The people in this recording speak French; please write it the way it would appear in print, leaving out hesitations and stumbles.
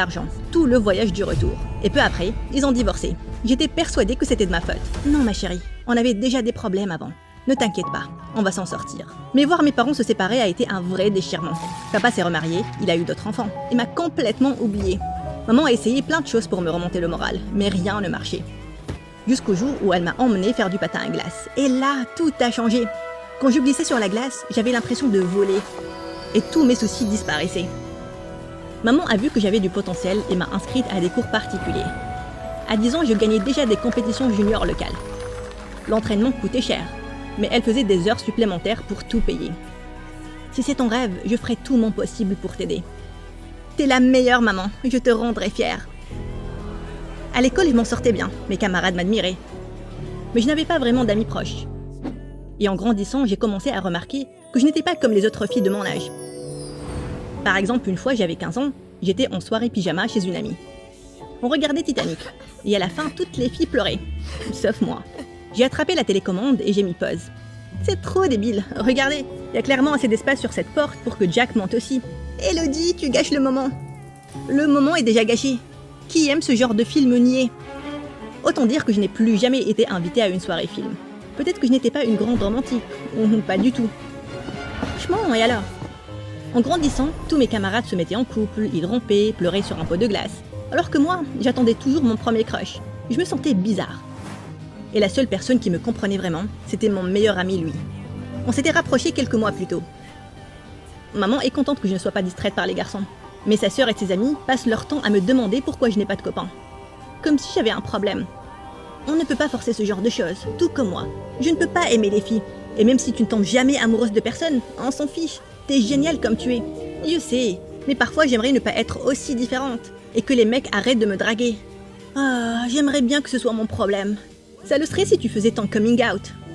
l'argent, tout le voyage du retour. Et peu après, ils ont divorcé. J'étais persuadée que c'était de ma faute. Non ma chérie, on avait déjà des problèmes avant. Ne t'inquiète pas, on va s'en sortir. Mais voir mes parents se séparer a été un vrai déchirement. Papa s'est remarié, il a eu d'autres enfants, et m'a complètement oubliée. Maman a essayé plein de choses pour me remonter le moral, mais rien ne marchait. Jusqu'au jour où elle m'a emmené faire du patin à glace. Et là, tout a changé. Quand je glissais sur la glace, j'avais l'impression de voler. Et tous mes soucis disparaissaient. Maman a vu que j'avais du potentiel et m'a inscrite à des cours particuliers. À 10 ans, je gagnais déjà des compétitions juniors locales. L'entraînement coûtait cher, mais elle faisait des heures supplémentaires pour tout payer. Si c'est ton rêve, je ferai tout mon possible pour t'aider. T'es la meilleure maman, je te rendrai fière. À l'école, je m'en sortais bien, mes camarades m'admiraient. Mais je n'avais pas vraiment d'amis proches. Et en grandissant, j'ai commencé à remarquer que je n'étais pas comme les autres filles de mon âge. Par exemple, une fois, j'avais 15 ans, j'étais en soirée pyjama chez une amie. On regardait Titanic, et à la fin, toutes les filles pleuraient. Sauf moi. J'ai attrapé la télécommande et j'ai mis pause. C'est trop débile, regardez, il y a clairement assez d'espace sur cette porte pour que Jack monte aussi. Elodie, tu gâches le moment. Le moment est déjà gâché. Qui aime ce genre de film niais? Autant dire que je n'ai plus jamais été invitée à une soirée film. Peut-être que je n'étais pas une grande romantique, ou pas du tout. Franchement, et alors? En grandissant, tous mes camarades se mettaient en couple, ils rompaient, pleuraient sur un pot de glace. Alors que moi, j'attendais toujours mon premier crush. Je me sentais bizarre. Et la seule personne qui me comprenait vraiment, c'était mon meilleur ami, lui. On s'était rapprochés quelques mois plus tôt. Maman est contente que je ne sois pas distraite par les garçons. Mais sa sœur et ses amis passent leur temps à me demander pourquoi je n'ai pas de copains. Comme si j'avais un problème. On ne peut pas forcer ce genre de choses, tout comme moi. Je ne peux pas aimer les filles. Et même si tu ne tombes jamais amoureuse de personne, on s'en fiche. T'es géniale comme tu es. Je sais, mais parfois j'aimerais ne pas être aussi différente. Et que les mecs arrêtent de me draguer. Ah, j'aimerais bien que ce soit mon problème. Ça le serait si tu faisais ton coming out.